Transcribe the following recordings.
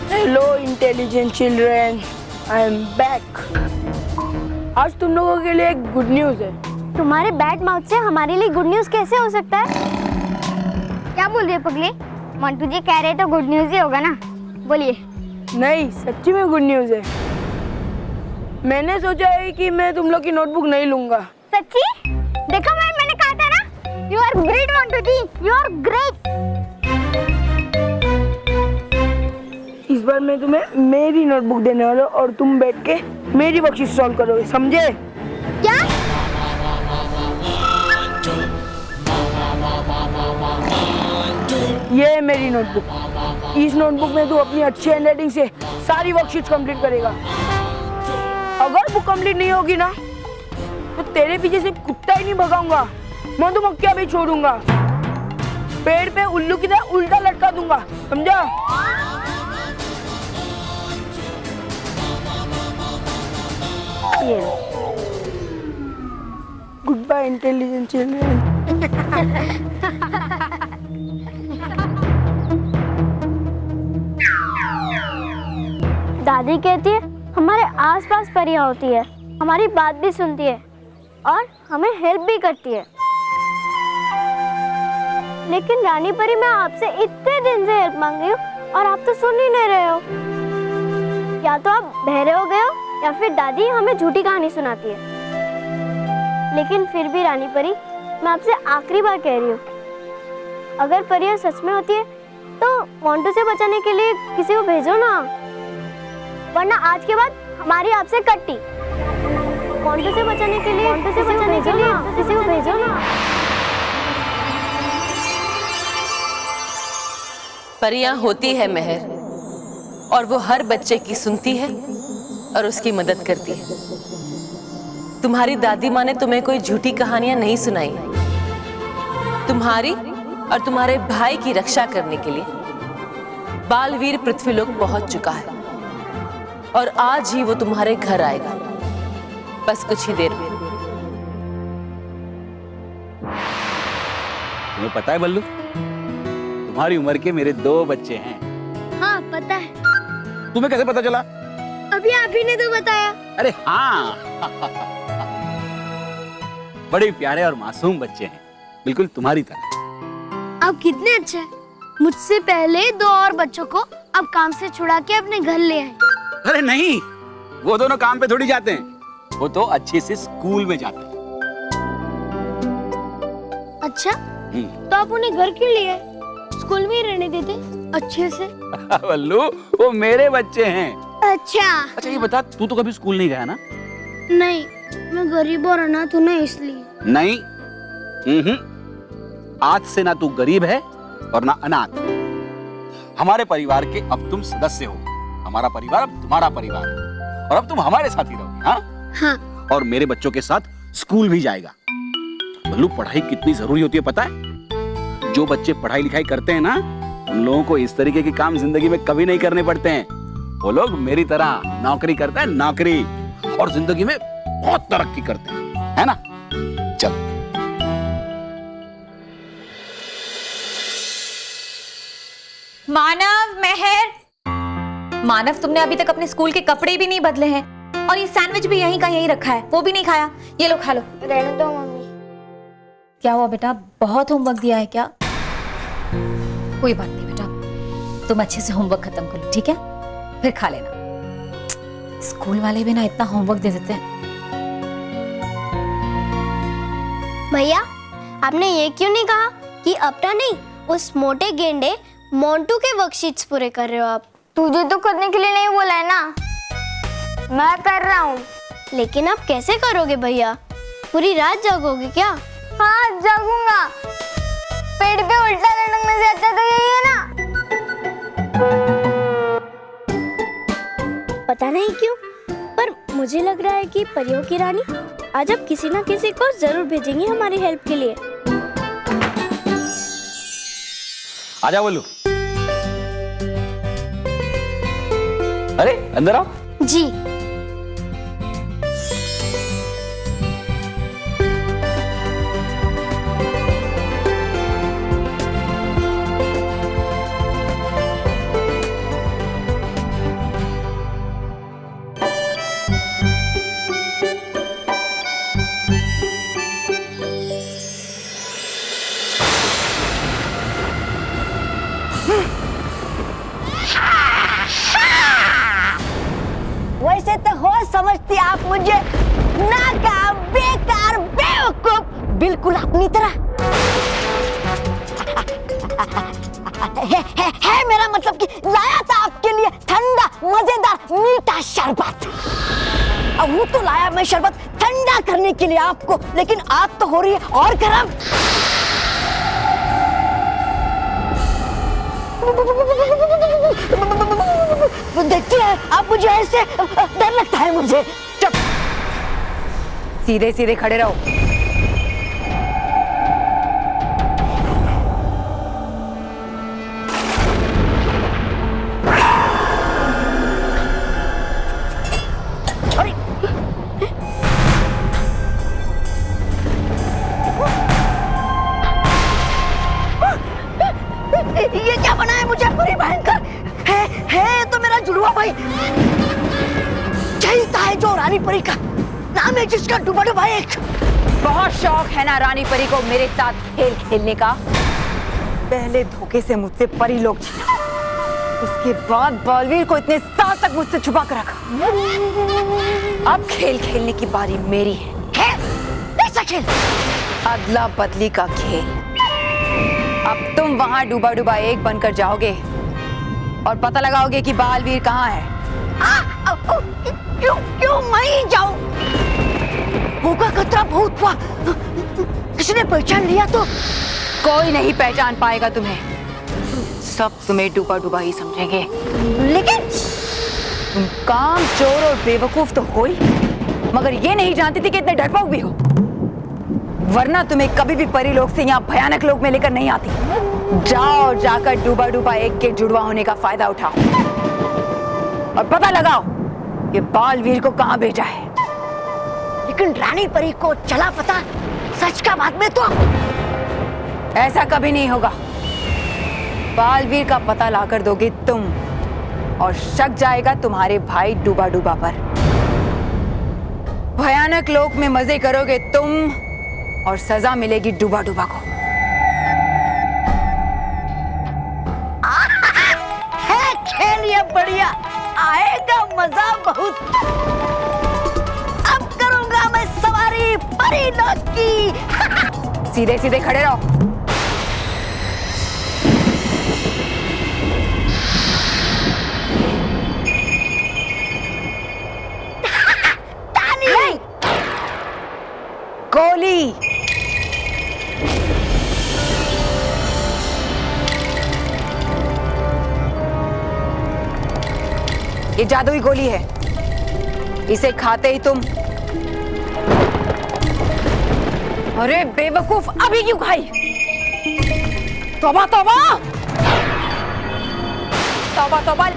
Hello intelligent children, I am back. आज तुम लोगों के लिए एक गुड न्यूज है। तुम्हारे बैड माउथ से हमारे लिए गुड न्यूज कैसे हो सकता है? क्या बोल रही है पगली? मंटू जी कह रहे तो गुड न्यूज ही होगा ना, बोलिए। नहीं, सच्ची में गुड न्यूज है। मैंने सोचा है कि मैं तुम लोग की नोटबुक नहीं लूंगा। सच्ची? देखो मैंने कहा था ना, you are great Mantu ji, you are great. इस बार मैं तुम्हें मेरी नोटबुक देने वाला हूँ और तुम बैठ के मेरी वर्कशीट सॉल्व करोगे, समझे? क्या? ये है मेरी नोटबुक। इस नोटबुक में तू अपनी अच्छी हैंडराइटिंग से सारी वर्कशीट कंप्लीट करेगा। अगर वो कंप्लीट नहीं होगी ना तो तेरे पीछे से कुत्ता ही नहीं भगाऊंगा, मैं तो मक्खियां भी छोड़ूंगा, पेड़ पे उल्लू की तरह उल्टा लटका दूंगा, समझा? Goodbye intelligent children. दादी कहती है हमारे आसपास परियां होती है, हमारी बात भी सुनती है और हमें हेल्प भी करती है। लेकिन रानी परी, मैं आपसे इतने दिन से हेल्प मांग रही हूँ और आप तो सुन ही नहीं रहे हो। या तो आप बहरे हो गए हो या फिर दादी हमें झूठी कहानी सुनाती है। लेकिन फिर भी रानी परी, मैं आपसे आखिरी बार कह रही हूँ, अगर परियां सच में होती है तो मोंटू से बचाने के लिए किसी को भेजो ना, वरना आज के बाद हमारी आपसे कट्टी। मोंटू से बचाने के लिए किसी को भेजो ना। परियां होती है मेहर, और वो हर बच्चे की सुनती है और उसकी मदद करती है। तुम्हारी दादी माँ ने तुम्हें कोई झूठी कहानियां नहीं सुनाई। तुम्हारी और तुम्हारे भाई की रक्षा करने के लिए बालवीर पृथ्वीलोक पहुंच चुका है और आज ही वो तुम्हारे घर आएगा, बस कुछ ही देर में। तुम्हें पता है बल्लू, तुम्हारी उम्र के मेरे 2 बच्चे हैं। हाँ पता है। तुम्हें कैसे पता चला? अभी आप ही ने तो बताया। अरे हाँ। बड़े प्यारे और मासूम बच्चे हैं, बिल्कुल तुम्हारी तरह। आप कितने अच्छे हैं। मुझसे पहले 2 और बच्चों को आप काम से छुड़ा के अपने घर ले आए। अरे नहीं, वो दोनों काम पे थोड़ी जाते हैं, वो तो अच्छे से स्कूल में जाते हैं। अच्छा, तो आप उन्हें घर क्यों ले आए? स्कूल में ही रहने देते अच्छे से। बल्लू, वो मेरे बच्चे हैं। अच्छा ये बता, तू तो कभी स्कूल नहीं गया ना? नहीं, मैं गरीब और अनाथ हूँ ना, इसलिए। नहीं, आज से ना तू गरीब है और ना अनाथ। हमारे परिवार के अब तुम सदस्य हो। हमारा परिवार अब तुम्हारा परिवार है और अब तुम हमारे साथ ही रहोगे। हाँ? हाँ। और मेरे बच्चों के साथ स्कूल भी जाएगा। बल्लू, पढ़ाई कितनी जरूरी होती है पता है? जो बच्चे पढ़ाई लिखाई करते हैं ना, उन लोगों को इस तरीके के काम जिंदगी में कभी नहीं करने पड़ते हैं। वो लोग मेरी तरह नौकरी करते हैं, नौकरी, और जिंदगी में बहुत तरक्की करते हैं, है ना? चल। मानव, मेहर, मानव, तुमने अभी तक अपने स्कूल के कपड़े भी नहीं बदले हैं और ये सैंडविच भी यहीं का यहीं रखा है, वो भी नहीं खाया। ये लो खा लो। रहने दो मम्मी। क्या हुआ बेटा, बहुत होमवर्क दिया है क्या? कोई बात नहीं बेटा, तुम अच्छे से होमवर्क खत्म कर लो, ठीक है? फिर खा लेना। स्कूल वाले भी ना इतना होमवर्क दे देते हैं। भैया, आपने ये क्यों नहीं कहा कि अपना नहीं, उस मोटे गेंडे मोंटू के वर्कशीट्स पूरे कर रहे हो आप? तुझे तो करने के लिए नहीं बोला है ना, मैं कर रहा हूँ। लेकिन आप कैसे करोगे भैया? पूरी रात जागोगे क्या? हाँ जागूंगा, पेड़ पे उल्टा लटकने से अच्छा तो यही है ना। पता नहीं क्यों, पर मुझे लग रहा है कि परियों की रानी आज अब किसी ना किसी को जरूर भेजेंगी हमारी हेल्प के लिए। आजा बोलू। अरे अंदर आओ। जी। वैसे तो हो समझती आप मुझे नाकाम, बेकार, बेवकूफ, बिल्कुल अपनी तरह। है मेरा मतलब कि लाया था आपके लिए ठंडा मजेदार मीठा शरबत। अब वो तो लाया मैं शरबत ठंडा करने के लिए आपको, लेकिन आग तो हो रही है और गर्म। देखती है आप मुझे ऐसे, डर लगता है मुझे। चुप, सीधे सीधे खड़े रहो। ये क्या बना है मुझे बड़ी भयंकर है तो मेरा जुड़वा भाई चलता है जो रानी परी का नाम है, जिसका डुबा डुबा एक। बहुत शौक है ना रानी परी को मेरे साथ खेल खेलने का। पहले धोखे से मुझसे परी लोग छीना, उसके बाद बालवीर को इतने साल तक मुझसे छुपा कर रखा। अब खेल खेलने की बारी मेरी है। ऐसा खेल, अदला बदली का खेल। अब तुम वहां डूबा डूबा एक बनकर जाओगे और पता लगाओगे कि बालवीर कहाँ है। क्यों मैं ही जाऊं? होगा खतरा बहुत हुआ, किसी ने पहचान लिया तो? कोई नहीं पहचान पाएगा तुम्हें, सब तुम्हें डूबा डूबा ही समझेंगे। लेकिन तुम काम चोर और बेवकूफ तो हो ही, मगर ये नहीं जानती थी कि इतने डरपोक भी हो, वरना तुम्हें कभी भी परी लोग से यहाँ भयानक लोग में लेकर नहीं आती। जाओ, जाकर डूबा डूबा एक के जुड़वा होने का फायदा उठाओ और पता लगाओ कि बालवीर को कहाँ भेजा है। लेकिन रानी परी को चला पता सच का बाद में तो? ऐसा कभी नहीं होगा। बालवीर का पता लाकर दोगे तुम और शक जाएगा तुम्हारे भाई डूबा डूबा पर। भयानक लोक में मजे करोगे तुम और सजा मिलेगी डूबा डूबा को। है खेल ये बढ़िया, आएगा मजा बहुत। अब करूंगा मैं सवारी परी लोग की। सीधे सीधे खड़े रहो। ताली, गोली। ये जादुई गोली है, इसे खाते ही तुम। अरे बेवकूफ, अभी क्यों खाई? तौबा तौबा, तौबा तौबा।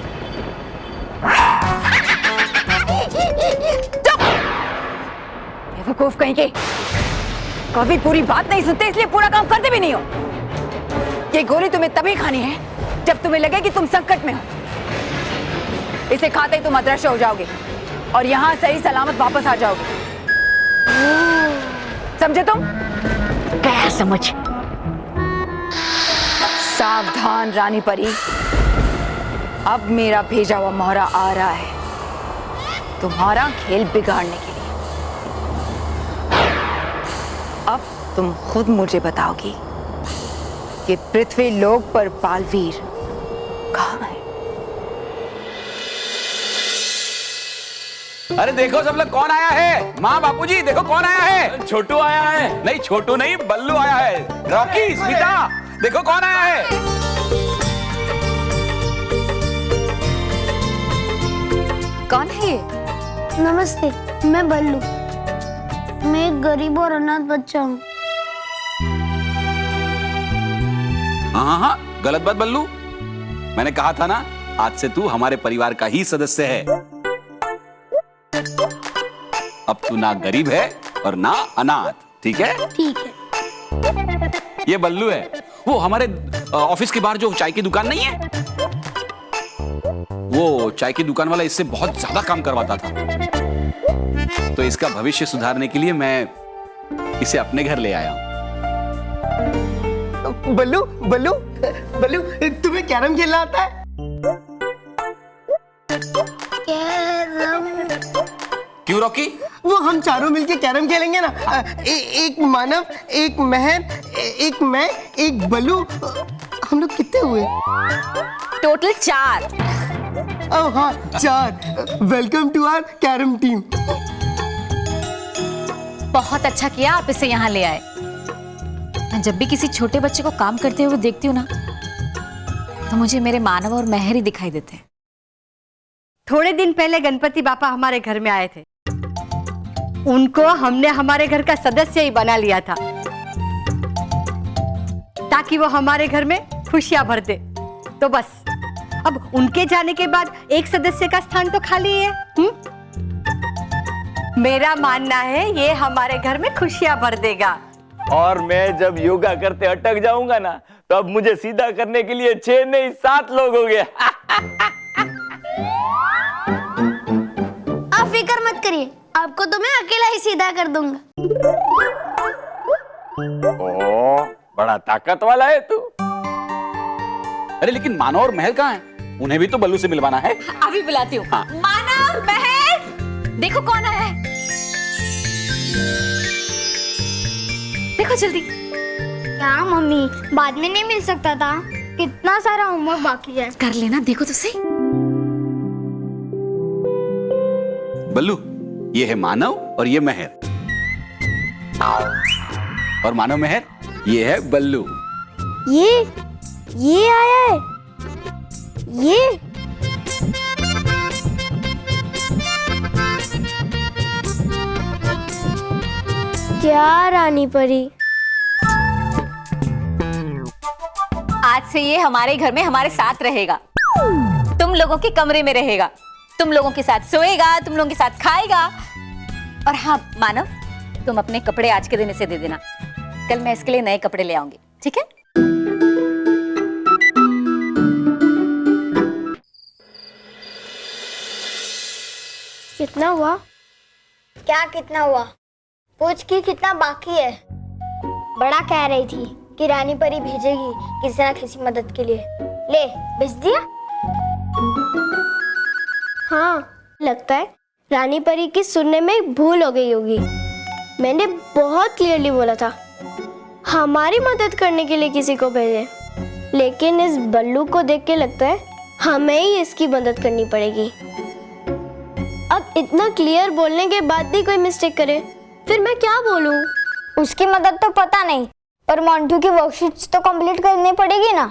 चुप, बेवकूफ कहीं के। कभी पूरी बात नहीं सुनते, इसलिए पूरा काम करते भी नहीं हो। ये गोली तुम्हें तभी खानी है जब तुम्हें लगे कि तुम संकट में हो। इसे खाते ही तुम अदृश्य हो जाओगे और यहाँ सही सलामत वापस आ जाओगे। समझे तुम? क्या समझ? सावधान रानी परी, अब मेरा भेजा हुआ मोहरा आ रहा है तुम्हारा खेल बिगाड़ने के लिए। अब तुम खुद मुझे बताओगी कि पृथ्वी लोक पर बालवीर कहाँ है। अरे देखो सब लोग कौन आया है। माँ बापूजी देखो कौन आया है। छोटू आया है। नहीं छोटू नहीं, बल्लू आया है। रॉकी, स्मिता देखो कौन आया है। कौन है ये? नमस्ते, मैं बल्लू। मैं एक गरीब और अनाथ बच्चा हूँ। हाँ, गलत बात बल्लू। मैंने कहा था ना, आज से तू हमारे परिवार का ही सदस्य है। अब तू ना गरीब है और ना अनाथ, ठीक है? ठीक है। ये बल्लू है, वो हमारे ऑफिस के बाहर जो चाय की दुकान नहीं है, वो चाय की दुकान वाला इससे बहुत ज्यादा काम करवाता था। तो इसका भविष्य सुधारने के लिए मैं इसे अपने घर ले आया हूं। बल्लू बल्लू बल्लू, तुम्हें कैरम खेलना आता है? क्यों रॉकी? वो हम चारों मिलके कैरम खेलेंगे ना। एक मानव, एक महर, एक मैं, एक बल्लू। हम लोग कितने हुए? टोटल 4। ओह हाँ, 4। Welcome to our carrom team. बहुत अच्छा किया आप इसे यहाँ ले आए। मैं जब भी किसी छोटे बच्चे को काम करते हुए देखती हूँ ना, तो मुझे मेरे मानव और महर ही दिखाई देते हैं। थोड़े दिन पहले गणपति बापा हमारे घर में आए थे। उनको हमने हमारे घर का सदस्य ही बना लिया था, ताकि वो हमारे घर में खुशियां भर दे। तो बस अब उनके जाने के बाद एक सदस्य का स्थान तो खाली है। मेरा मानना है ये हमारे घर में खुशियां भर देगा। और मैं जब योगा करते अटक जाऊंगा ना, तो अब मुझे सीधा करने के लिए 6 नहीं 7 लोग हो गए। आप फिक्र मत करिए, आपको तो मैं अकेला ही सीधा कर दूंगा। ओ, बड़ा ताकत वाला है तू। अरे लेकिन मानव और महर कहाँ हैं? उन्हें भी तो बल्लू से मिलवाना है। अभी बुलाती हूँ। हाँ। मानव, महर, देखो कौन आया है। देखो जल्दी। क्या मम्मी, बाद में नहीं मिल सकता था? कितना सारा होमवर्क बाकी है। कर लेना, देखो तो सही। बल्लू, ये है मानव और ये महर। और मानव महर, ये है बल्लू। ये आया है। ये क्या रानी परी? आज से ये हमारे घर में हमारे साथ रहेगा। तुम लोगों के कमरे में रहेगा, तुम लोगों के साथ सोएगा, तुम लोगों के साथ खाएगा। और हाँ मानव, तुम अपने कपड़े आज के दिन इसे दे देना। कल मैं इसके लिए नए कपड़े ले आऊंगी, ठीक है? कितना हुआ? क्या कितना हुआ? पूछ की कितना बाकी है? बड़ा कह रही थी कि रानी परी भेजेगी किसी ना किसी मदद के लिए। ले, भेज दिया? हाँ, लगता है रानी परी की सुनने में भूल हो गई होगी। मैंने बहुत क्लियरली बोला था हमारी मदद करने के लिए किसी को भेजे, लेकिन इस बल्लू को देख के लगता है हमें ही इसकी मदद करनी पड़ेगी। अब इतना क्लियर बोलने के बाद भी कोई मिस्टेक करे, फिर मैं क्या बोलूं? उसकी मदद तो पता नहीं, पर मोंटू की वर्कशीट्स तो कंप्लीट करनी पड़ेगी ना।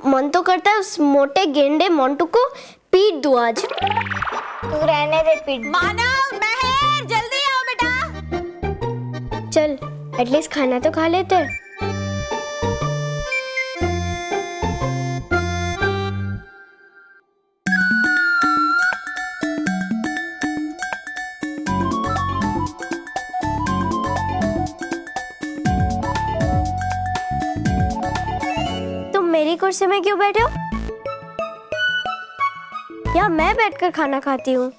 मन तो करता है उस मोटे गेंडे मोंटू को पीट दूं आज। तू रहने दे पीट। मानव, महर, जल्दी आओ बेटा। चल, एटलीस्ट खाना तो खा लेते हैं। मेरी कुर्सी में क्यों बैठे हो? या मैं बैठकर खाना खाती हूँ?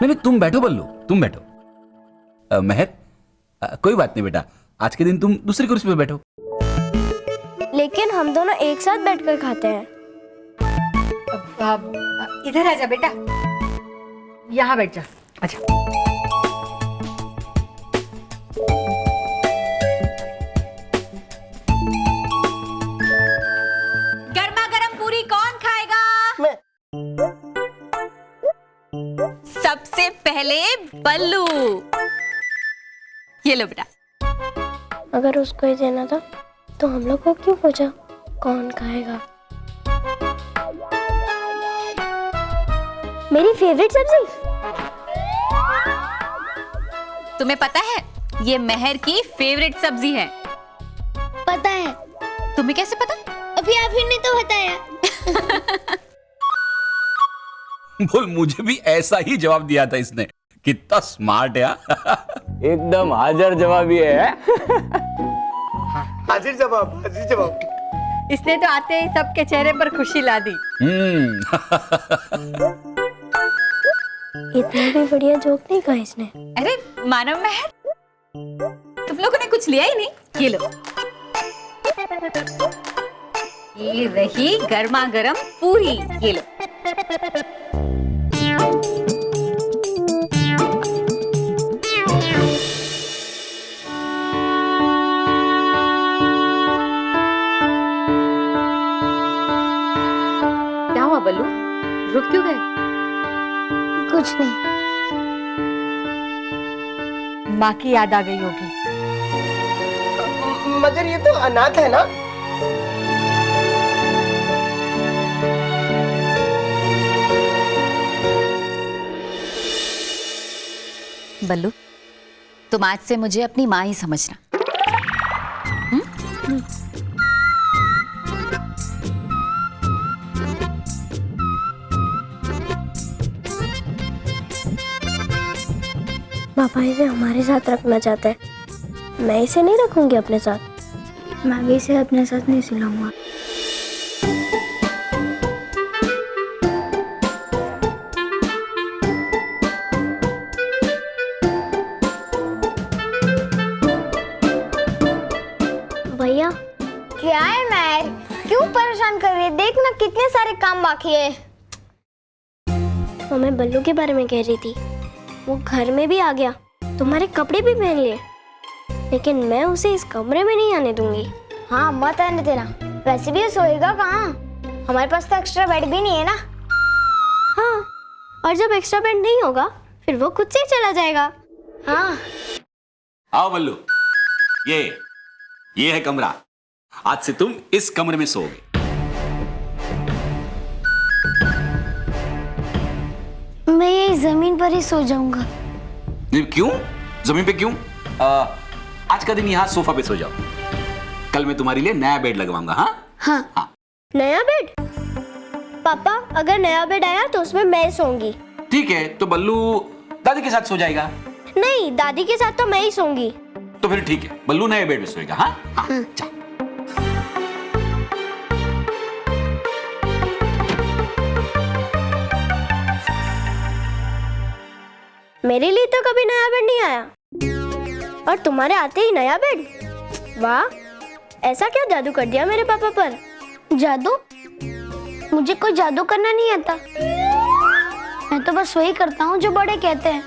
नहीं, तुम बैठो बल्लू, तुम बैठो। महर, कोई बात नहीं बेटा, आज के दिन तुम दूसरी कुर्सी पे बैठो। लेकिन हम दोनों एक साथ बैठकर खाते हैं। इधर आजा बेटा, यहाँ बैठ जा। अच्छा, सबसे पहले बल्लू। ये लो बेटा। अगर उसको ही देना था तो हम लोग को क्यों पूछा कौन खाएगा? मेरी फेवरेट सब्जी। तुम्हें पता है ये महर की फेवरेट सब्जी है? पता है। तुम्हें कैसे पता? अभी आप ही ने तो बताया। बोल, मुझे भी ऐसा ही जवाब दिया था इसने। कितना स्मार्ट है। एकदम हाजिर जवाबी है। हाजिर जवाब। इसने तो आते ही सबके चेहरे पर खुशी ला दी। इतना भी बढ़िया जोक नहीं कहा इसने। अरे मानव, महर, तुम लोगों ने कुछ लिया ही नहीं। ये लो। ये रही गर्मा गर्म पूरी, ये लो। क्या हुआ बल्लू, रुक क्यों गए? कुछ नहीं। माँ की याद आ गई होगी। मगर ये तो अनाथ है ना। बल्लू, तुम आज से मुझे अपनी माँ ही समझना। पापा इसे हमारे साथ रखना चाहते हैं, मैं इसे नहीं रखूंगी अपने साथ। मैं भी इसे अपने साथ नहीं सिलाऊंगा। भैया क्या है मैं क्यों परेशान कर रही है? देख ना कितने सारे काम बाकी है। वो मैं बल्लू के बारे में कह रही थी, वो घर में भी आ गया, तुम्हारे कपड़े भी पहन लिए, लेकिन मैं उसे इस कमरे में नहीं आने दूंगी। हाँ मत आने देना, वैसे भी सोएगा कहाँ? हमारे पास तो एक्स्ट्रा बेड भी नहीं है ना। हाँ, और जब एक्स्ट्रा बेड नहीं होगा फिर वो खुद से ही चला जाएगा। हाँ आओ बल्लू, ये है कमरा। आज से तुम इस कमरे में सोओगे। मैं यही जमीन पर ही सो जाऊंगा। क्यों? जमीन पे क्यों? आज का दिन यहाँ सोफा पे सो जाओ। कल मैं तुम्हारे लिए नया बेड लगवाऊंगा। हाँ हाँ। नया बेड? पापा अगर नया बेड आया तो उसमें मैं सोऊंगी। ठीक है, तो बल्लू दादी के साथ सो जाएगा। नहीं, दादी के साथ तो मैं ही सोऊंगी। तो फिर ठीक है, बल्लू नए बेड में सोएगा। हाँ, जा। मेरे लिए तो कभी नया बेड नहीं आया, और तुम्हारे आते ही नया बेड? वाह, ऐसा क्या जादू कर दिया मेरे पापा पर? जादू? मुझे कोई जादू करना नहीं आता, मैं तो बस वही करता हूँ जो बड़े कहते हैं।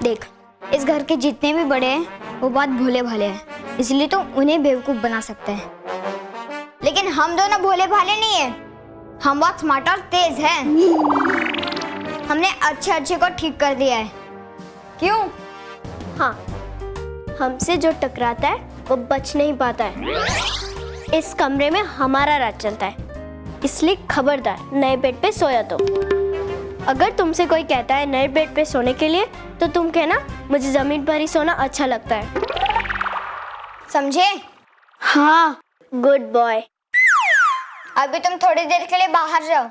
देख, इस घर के जितने भी बड़े हैं वो बहुत भोले भाले हैं, इसलिए तो उन्हें बेवकूफ बना सकते हैं। लेकिन हम दोनों भोले भाले नहीं है, हम बहुत स्मार्ट और तेज हैं। हमने अच्छे को ठीक कर दिया है। क्यों? हाँ, हमसे जो टकराता है वो बच नहीं पाता है। इस कमरे में हमारा राज चलता है, इसलिए खबरदार नए बेड पे सोया तो। अगर तुमसे कोई कहता है नए बेड पे सोने के लिए, तो तुम कहना मुझे जमीन पर ही सोना अच्छा लगता है। समझे? हाँ, गुड बॉय। अभी तुम थोड़ी देर के लिए बाहर जाओ,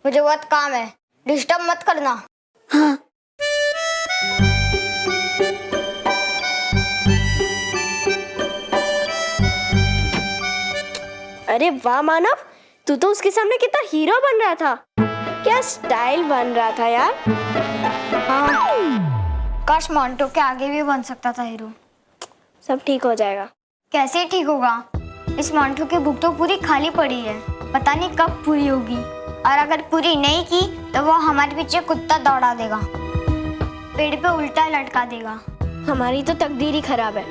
मुझे बहुत काम है, डिस्टर्ब मत करना। हाँ। अरे वाह मानव, तू तो उसके सामने कितना हीरो बन रहा था। क्या स्टाइल बन रहा था यार। हाँ, काश मोंटो के आगे भी बन सकता था हीरो। सब ठीक हो जाएगा। कैसे ठीक होगा? इस मोंटो की बुक तो पूरी खाली पड़ी है, पता नहीं कब पूरी होगी, और अगर पूरी नहीं की तो वो हमारे पीछे कुत्ता दौड़ा देगा, पेड़ पे उल्टा लटका देगा। हमारी तो तकदीर ही खराब है।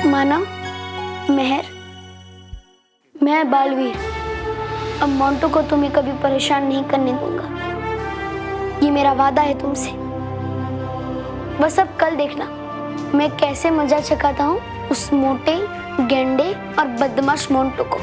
मानव, मेहर, मैं बालवीर, अब मोंटो को तुम्हें कभी परेशान नहीं करने दूंगा, ये मेरा वादा है तुमसे। बस अब कल देखना मैं कैसे मजा चखाता हूँ उस मोटे, गेंडे और बदमाश मोंटो को।